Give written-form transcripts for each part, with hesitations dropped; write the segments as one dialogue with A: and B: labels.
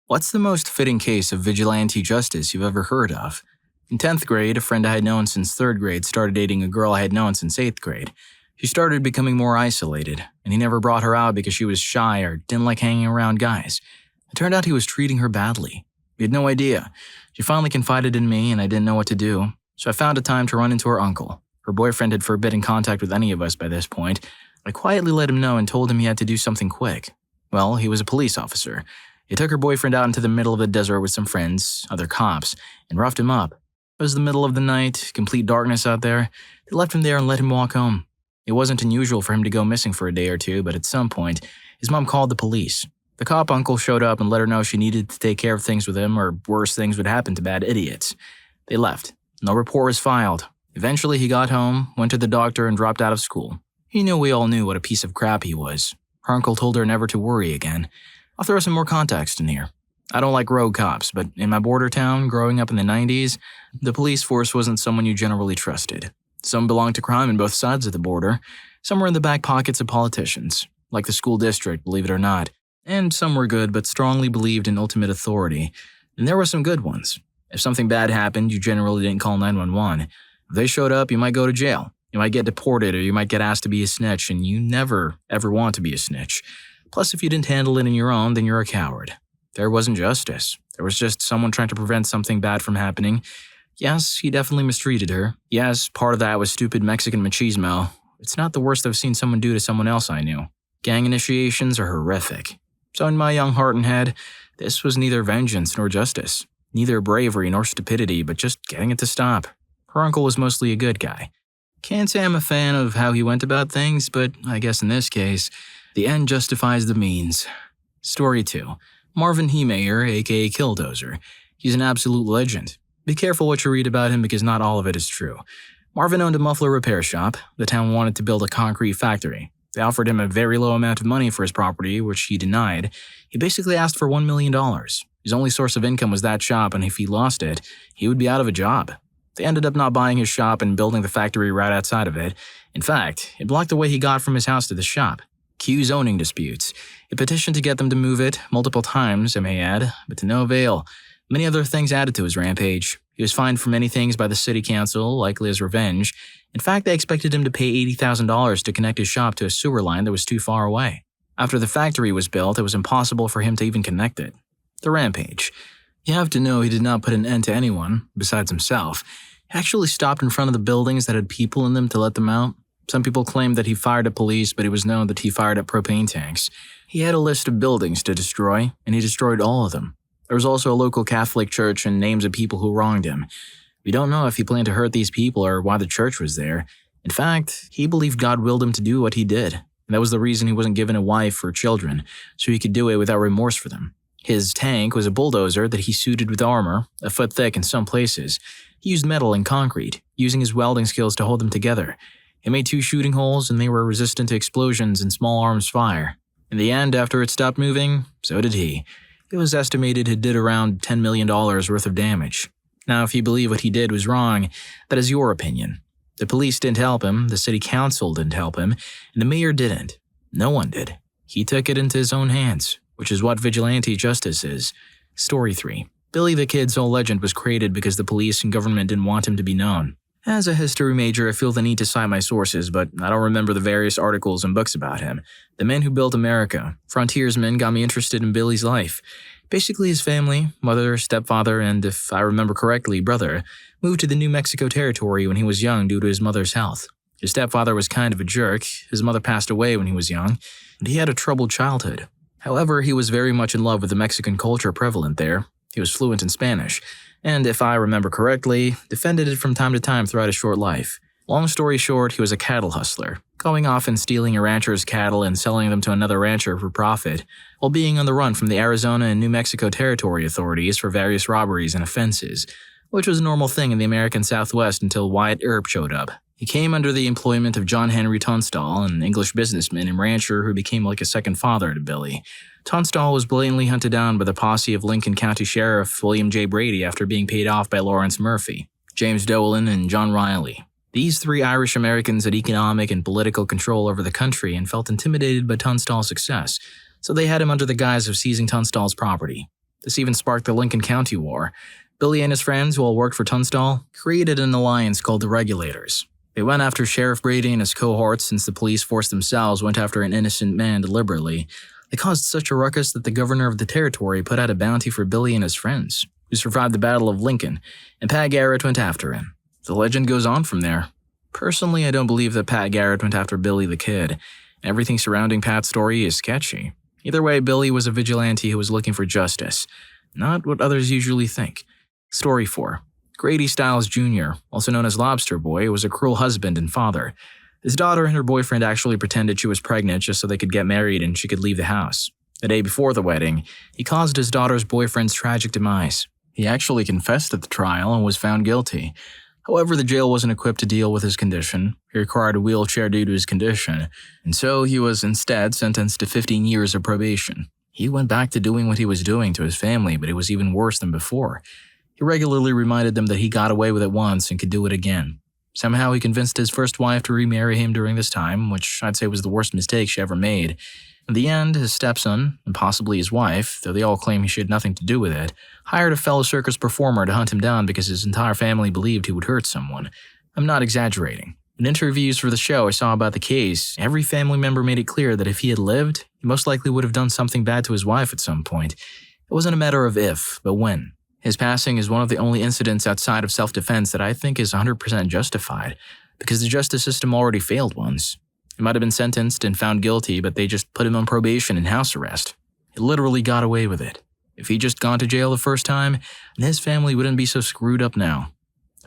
A: What's the most fitting case of vigilante justice you've ever heard of? In 10th grade, a friend I had known since 3rd grade started dating a girl I had known since 8th grade. She started becoming more isolated, and he never brought her out because she was shy or didn't like hanging around guys. It turned out he was treating her badly. We had no idea. She finally confided in me, and I didn't know what to do, so I found a time to run into her uncle. Her boyfriend had forbidden contact with any of us by this point. I quietly let him know and told him he had to do something quick. Well, he was a police officer. He took her boyfriend out into the middle of the desert with some friends, other cops, and roughed him up. It was the middle of the night, complete darkness out there. They left him there and let him walk home. It wasn't unusual for him to go missing for a day or two, but at some point, his mom called the police. The cop uncle showed up and let her know she needed to take care of things with him or worse things would happen to bad idiots. They left. No report was filed. Eventually, he got home, went to the doctor, and dropped out of school. He knew we all knew what a piece of crap he was. Her uncle told her never to worry again. I'll throw some more context in here. I don't like rogue cops, but in my border town, growing up in the 90s, the police force wasn't someone you generally trusted. Some belonged to crime on both sides of the border. Some were in the back pockets of politicians, like the school district, believe it or not. And some were good but strongly believed in ultimate authority. And there were some good ones. If something bad happened, you generally didn't call 911. If they showed up, you might go to jail. You might get deported or you might get asked to be a snitch, and you never, ever want to be a snitch. Plus, if you didn't handle it on your own, then you're a coward. There wasn't justice. There was just someone trying to prevent something bad from happening. Yes, he definitely mistreated her. Yes, part of that was stupid Mexican machismo. It's not the worst I've seen someone do to someone else I knew. Gang initiations are horrific. So in my young heart and head, this was neither vengeance nor justice. Neither bravery nor stupidity, but just getting it to stop. Her uncle was mostly a good guy. Can't say I'm a fan of how he went about things, but I guess in this case, the end justifies the means. Story 2. Marvin Heemeyer, aka Killdozer. He's an absolute legend. Be careful what you read about him because not all of it is true. Marvin owned a muffler repair shop. The town wanted to build a concrete factory. They offered him a very low amount of money for his property, which he denied. He basically asked for $1 million. His only source of income was that shop, and if he lost it, he would be out of a job. They ended up not buying his shop and building the factory right outside of it. In fact, it blocked the way he got from his house to the shop. Cue zoning disputes. He petitioned to get them to move it multiple times, I may add, but to no avail. Many other things added to his rampage. He was fined for many things by the city council, likely as revenge. In fact, they expected him to pay $80,000 to connect his shop to a sewer line that was too far away. After the factory was built, it was impossible for him to even connect it. The rampage. You have to know he did not put an end to anyone, besides himself. He actually stopped in front of the buildings that had people in them to let them out. Some people claimed that he fired at police, but it was known that he fired at propane tanks. He had a list of buildings to destroy, and he destroyed all of them. There was also a local Catholic church and names of people who wronged him. We don't know if he planned to hurt these people or why the church was there. In fact, he believed God willed him to do what he did, and that was the reason he wasn't given a wife or children, so he could do it without remorse for them. His tank was a bulldozer that he suited with armor, a foot thick in some places. He used metal and concrete, using his welding skills to hold them together. He made 2 shooting holes, and they were resistant to explosions and small arms fire. In the end, after it stopped moving, so did he. It was estimated it did around $10 million worth of damage. Now, if you believe what he did was wrong, that is your opinion. The police didn't help him, the city council didn't help him, and the mayor didn't. No one did. He took it into his own hands, which is what vigilante justice is. Story 3. Billy the Kid's whole legend was created because the police and government didn't want him to be known. As a history major, I feel the need to cite my sources, but I don't remember the various articles and books about him. The men who built America, frontiersmen, got me interested in Billy's life. Basically, his family, mother, stepfather, and, if I remember correctly, brother, moved to the New Mexico territory when he was young due to his mother's health. His stepfather was kind of a jerk, his mother passed away when he was young, and he had a troubled childhood. However, he was very much in love with the Mexican culture prevalent there. He was fluent in Spanish, and if I remember correctly, defended it from time to time throughout his short life. Long story short, he was a cattle hustler, going off and stealing a rancher's cattle and selling them to another rancher for profit, while being on the run from the Arizona and New Mexico territory authorities for various robberies and offenses, which was a normal thing in the American Southwest until Wyatt Earp showed up. He came under the employment of John Henry Tunstall, an English businessman and rancher who became like a second father to Billy. Tunstall was blatantly hunted down by the posse of Lincoln County Sheriff William J. Brady after being paid off by Lawrence Murphy, James Dolan, and John Riley. These 3 Irish Americans had economic and political control over the country and felt intimidated by Tunstall's success, so they had him under the guise of seizing Tunstall's property. This even sparked the Lincoln County War. Billy and his friends, who all worked for Tunstall, created an alliance called the Regulators. They went after Sheriff Brady and his cohorts since the police force themselves went after an innocent man deliberately. They caused such a ruckus that the governor of the territory put out a bounty for Billy and his friends, who survived the Battle of Lincoln, and Pat Garrett went after him. The legend goes on from there. Personally, I don't believe that Pat Garrett went after Billy the Kid. Everything surrounding Pat's story is sketchy. Either way, Billy was a vigilante who was looking for justice, not what others usually think. Story 4. Grady Stiles Jr., also known as Lobster Boy, was a cruel husband and father. His daughter and her boyfriend actually pretended she was pregnant just so they could get married and she could leave the house. The day before the wedding, he caused his daughter's boyfriend's tragic demise. He actually confessed at the trial and was found guilty. However, the jail wasn't equipped to deal with his condition. He required a wheelchair due to his condition, and so he was instead sentenced to 15 years of probation. He went back to doing what he was doing to his family, but it was even worse than before. He regularly reminded them that he got away with it once and could do it again. Somehow he convinced his first wife to remarry him during this time, which I'd say was the worst mistake she ever made. In the end, his stepson, and possibly his wife, though they all claim he had nothing to do with it, hired a fellow circus performer to hunt him down because his entire family believed he would hurt someone. I'm not exaggerating. In interviews for the show I saw about the case, every family member made it clear that if he had lived, he most likely would have done something bad to his wife at some point. It wasn't a matter of if, but when. His passing is one of the only incidents outside of self-defense that I think is 100% justified, because the justice system already failed once. He might have been sentenced and found guilty, but they just put him on probation and house arrest. He literally got away with it. If he'd just gone to jail the first time, then his family wouldn't be so screwed up now.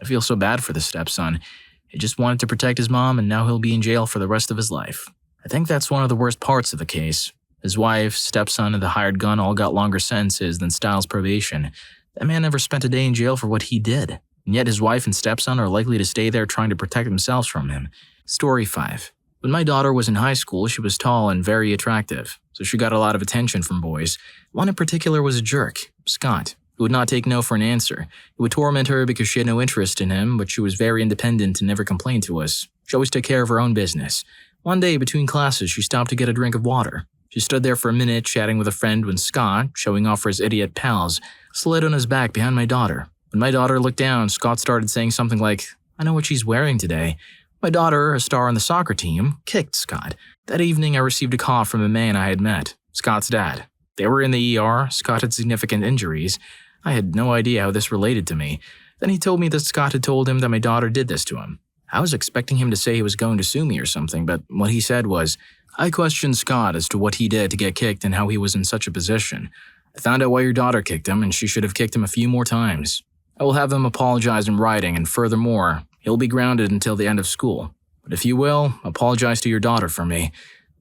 A: I feel so bad for the stepson. He just wanted to protect his mom, and now he'll be in jail for the rest of his life. I think that's one of the worst parts of the case. His wife, stepson, and the hired gun all got longer sentences than Stiles' probation. That man never spent a day in jail for what he did, and yet his wife and stepson are likely to stay there trying to protect themselves from him. Story 5. When my daughter was in high school, she was tall and very attractive, so she got a lot of attention from boys. One in particular was a jerk, Scott, who would not take no for an answer. He would torment her because she had no interest in him, but she was very independent and never complained to us. She always took care of her own business. One day, between classes, she stopped to get a drink of water. She stood there for a minute chatting with a friend when Scott, showing off for his idiot pals, slid on his back behind my daughter. When my daughter looked down, Scott started saying something like, "I know what she's wearing today." My daughter, a star on the soccer team, kicked Scott. That evening, I received a call from a man I had met, Scott's dad. They were in the ER. Scott had significant injuries. I had no idea how this related to me. Then he told me that Scott had told him that my daughter did this to him. I was expecting him to say he was going to sue me or something, but what he said was, "I questioned Scott as to what he did to get kicked and how he was in such a position. I found out why your daughter kicked him, and she should have kicked him a few more times. I will have him apologize in writing, and furthermore, he'll be grounded until the end of school. But if you will, apologize to your daughter for me."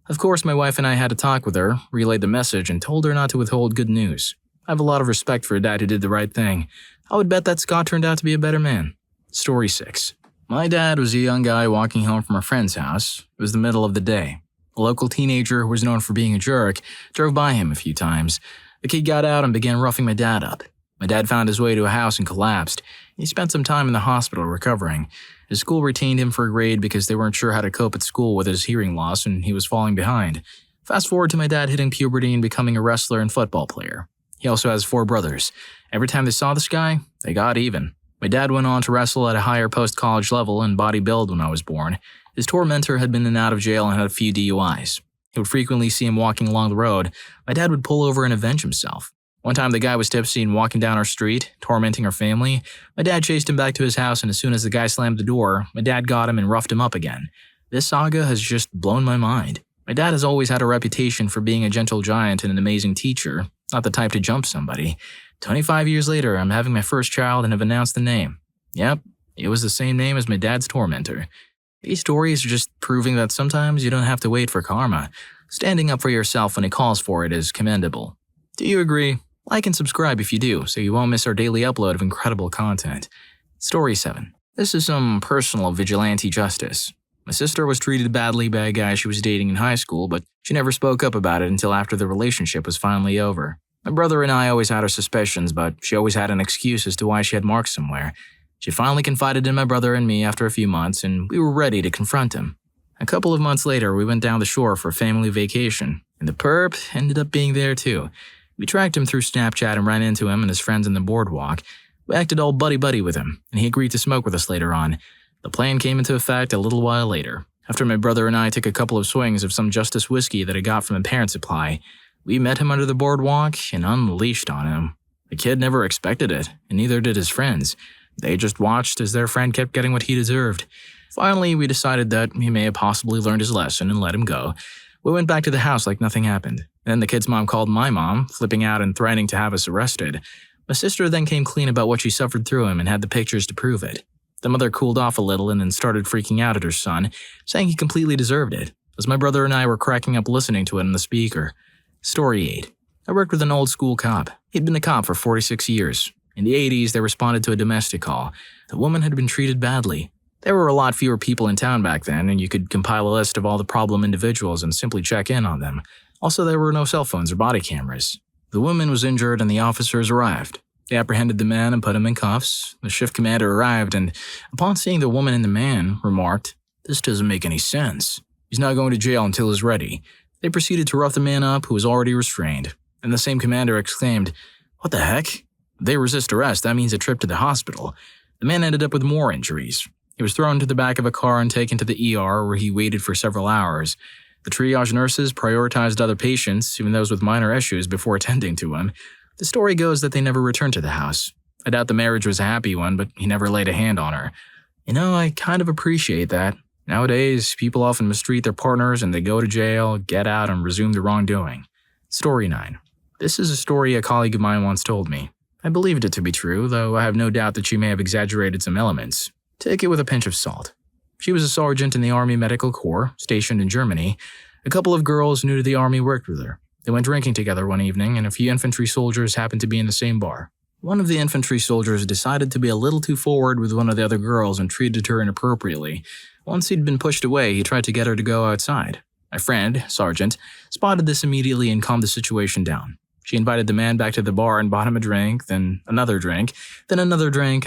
A: Of course, my wife and I had a talk with her, relayed the message, and told her not to withhold good news. I have a lot of respect for a dad who did the right thing. I would bet that Scott turned out to be a better man. Story 6. My dad was a young guy walking home from a friend's house. It was the middle of the day. A local teenager who was known for being a jerk drove by him a few times. The kid got out and began roughing my dad up. My dad found his way to a house and collapsed. He spent some time in the hospital recovering. His school retained him for a grade because they weren't sure how to cope at school with his hearing loss and he was falling behind. Fast forward to my dad hitting puberty and becoming a wrestler and football player. He also has 4 brothers. Every time they saw this guy, they got even. My dad went on to wrestle at a higher post-college level and bodybuild when I was born. His tormentor had been in and out of jail and had a few DUIs. He would frequently see him walking along the road. My dad would pull over and avenge himself. One time the guy was tipsy and walking down our street, tormenting our family. My dad chased him back to his house, and as soon as the guy slammed the door, my dad got him and roughed him up again. This saga has just blown my mind. My dad has always had a reputation for being a gentle giant and an amazing teacher, not the type to jump somebody. 25 years later, I'm having my first child and have announced the name. Yep, it was the same name as my dad's tormentor. These stories are just proving that sometimes you don't have to wait for karma. Standing up for yourself when it calls for it is commendable. Do you agree? Like and subscribe if you do, so you won't miss our daily upload of incredible content. Story 7. This is some personal vigilante justice. My sister was treated badly by a guy she was dating in high school, but she never spoke up about it until after the relationship was finally over. My brother and I always had our suspicions, but she always had an excuse as to why she had marks somewhere. She finally confided in my brother and me after a few months, and we were ready to confront him. A couple of months later, we went down the shore for a family vacation, and the perp ended up being there too. We tracked him through Snapchat and ran into him and his friends in the boardwalk. We acted all buddy-buddy with him, and he agreed to smoke with us later on. The plan came into effect a little while later. After my brother and I took a couple of swings of some Justice whiskey that I got from a parent supply, we met him under the boardwalk and unleashed on him. The kid never expected it, and neither did his friends. They just watched as their friend kept getting what he deserved. Finally, we decided that he may have possibly learned his lesson and let him go. We went back to the house like nothing happened. Then the kid's mom called my mom, flipping out and threatening to have us arrested. My sister then came clean about what she suffered through him and had the pictures to prove it. The mother cooled off a little and then started freaking out at her son, saying he completely deserved it, as my brother and I were cracking up listening to it on the speaker. Story 8. I worked with an old school cop. He'd been a cop for 46 years. In the 80s, they responded to a domestic call. The woman had been treated badly. There were a lot fewer people in town back then, and you could compile a list of all the problem individuals and simply check in on them. Also, there were no cell phones or body cameras. The woman was injured and the officers arrived. They apprehended the man and put him in cuffs. The shift commander arrived and, upon seeing the woman and the man, remarked, "This doesn't make any sense. He's not going to jail until he's ready." They proceeded to rough the man up, who was already restrained. And the same commander exclaimed, "What the heck? If they resist arrest, that means a trip to the hospital." The man ended up with more injuries. He was thrown to the back of a car and taken to the ER, where he waited for several hours. The triage nurses prioritized other patients, even those with minor issues, before attending to him. The story goes that they never returned to the house. I doubt the marriage was a happy one, but he never laid a hand on her. I kind of appreciate that. Nowadays, people often mistreat their partners and they go to jail, get out, and resume their wrongdoing. Story 9. This is a story a colleague of mine once told me. I believed it to be true, though I have no doubt that she may have exaggerated some elements. Take it with a pinch of salt. She was a sergeant in the Army Medical Corps, stationed in Germany. A couple of girls new to the Army worked with her. They went drinking together one evening, and a few infantry soldiers happened to be in the same bar. One of the infantry soldiers decided to be a little too forward with one of the other girls and treated her inappropriately. Once he'd been pushed away, he tried to get her to go outside. My friend, Sergeant, spotted this immediately and calmed the situation down. She invited the man back to the bar and bought him a drink, then another drink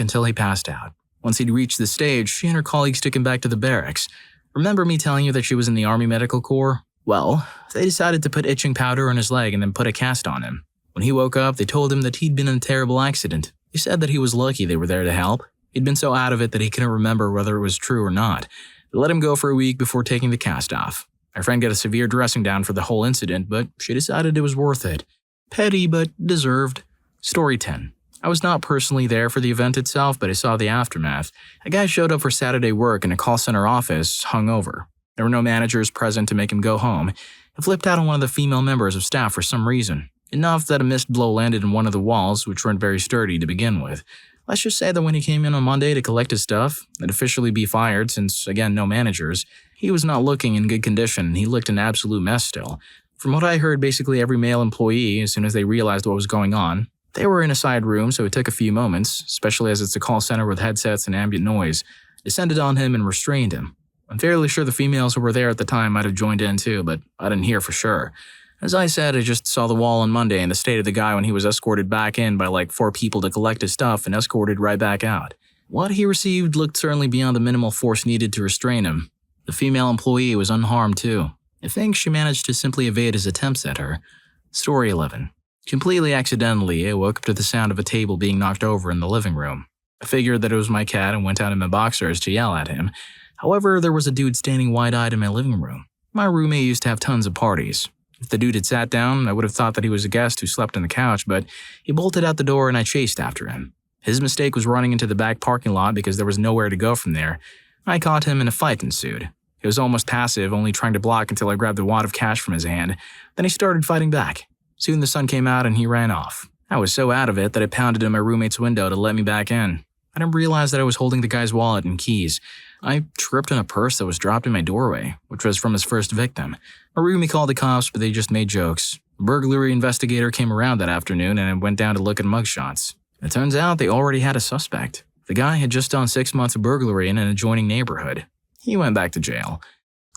A: until he passed out. Once he'd reached the stage, she and her colleagues took him back to the barracks. Remember me telling you that she was in the Army Medical Corps? Well, they decided to put itching powder on his leg and then put a cast on him. When he woke up, they told him that he'd been in a terrible accident. He said that he was lucky they were there to help. He'd been so out of it that he couldn't remember whether it was true or not. They let him go for a week before taking the cast off. My friend got a severe dressing down for the whole incident, but she decided it was worth it. Petty, but deserved. Story 10. I was not personally there for the event itself, but I saw the aftermath. A guy showed up for Saturday work in a call center office, hungover. There were no managers present to make him go home. He flipped out on one of the female members of staff for some reason. Enough that a missed blow landed in one of the walls, which weren't very sturdy to begin with. Let's just say that when he came in on Monday to collect his stuff, and officially be fired since, again, no managers, he was not looking in good condition and he looked an absolute mess still. From what I heard, basically every male employee, as soon as they realized what was going on, they were in a side room, so it took a few moments, especially as it's a call center with headsets and ambient noise, descended on him and restrained him. I'm fairly sure the females who were there at the time might have joined in too, but I didn't hear for sure. As I said, I just saw the wall on Monday and the state of the guy when he was escorted back in by like 4 people to collect his stuff and escorted right back out. What he received looked certainly beyond the minimal force needed to restrain him. The female employee was unharmed too. I think she managed to simply evade his attempts at her. Story 11. Completely accidentally, I woke up to the sound of a table being knocked over in the living room. I figured that it was my cat and went out in my boxers to yell at him. However, there was a dude standing wide-eyed in my living room. My roommate used to have tons of parties. If the dude had sat down, I would have thought that he was a guest who slept on the couch, but he bolted out the door and I chased after him. His mistake was running into the back parking lot because there was nowhere to go from there. I caught him and a fight ensued. He was almost passive, only trying to block until I grabbed a wad of cash from his hand. Then he started fighting back. Soon the sun came out and he ran off. I was so out of it that I pounded on my roommate's window to let me back in. I didn't realize that I was holding the guy's wallet and keys. I tripped on a purse that was dropped in my doorway, which was from his first victim. My roommate called the cops, but they just made jokes. A burglary investigator came around that afternoon and I went down to look at mugshots. It turns out they already had a suspect. The guy had just done 6 months of burglary in an adjoining neighborhood. He went back to jail.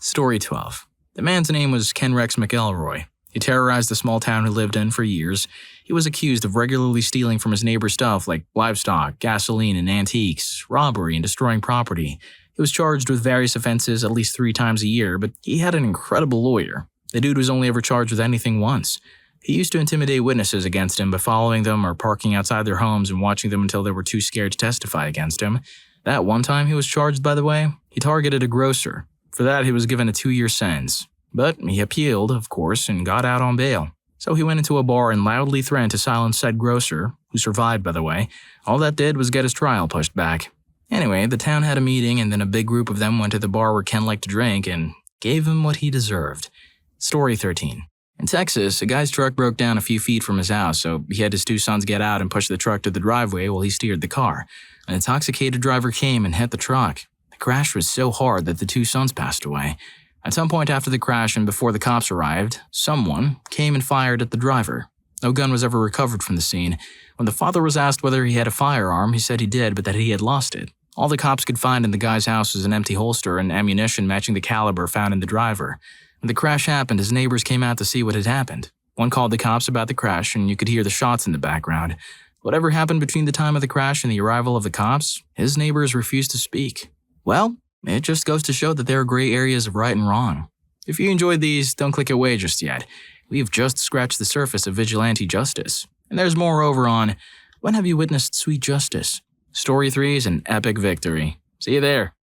A: Story 12. The man's name was Ken McElroy. He terrorized the small town he lived in for years. He was accused of regularly stealing from his neighbor's stuff like livestock, gasoline, and antiques, robbery, and destroying property. He was charged with various offenses at least 3 times a year, but he had an incredible lawyer. The dude was only ever charged with anything once. He used to intimidate witnesses against him by following them or parking outside their homes and watching them until they were too scared to testify against him. That one time he was charged, by the way, he targeted a grocer. For that, he was given a 2-year sentence. But he appealed, of course, and got out on bail. So he went into a bar and loudly threatened to silence said grocer, who survived, by the way. All that did was get his trial pushed back. Anyway, the town had a meeting, and then a big group of them went to the bar where Ken liked to drink and gave him what he deserved. Story 13. In Texas, a guy's truck broke down a few feet from his house, so he had his 2 sons get out and push the truck to the driveway while he steered the car. An intoxicated driver came and hit the truck. The crash was so hard that the 2 sons passed away. At some point after the crash and before the cops arrived, someone came and fired at the driver. No gun was ever recovered from the scene. When the father was asked whether he had a firearm, he said he did, but that he had lost it. All the cops could find in the guy's house was an empty holster and ammunition matching the caliber found in the driver. When the crash happened, his neighbors came out to see what had happened. One called the cops about the crash, and you could hear the shots in the background. Whatever happened between the time of the crash and the arrival of the cops, his neighbors refused to speak. Well, it just goes to show that there are gray areas of right and wrong. If you enjoyed these, don't click away just yet. We've just scratched the surface of vigilante justice. And there's more over on When Have You Witnessed Sweet Justice? Story 3 is an epic victory. See you there.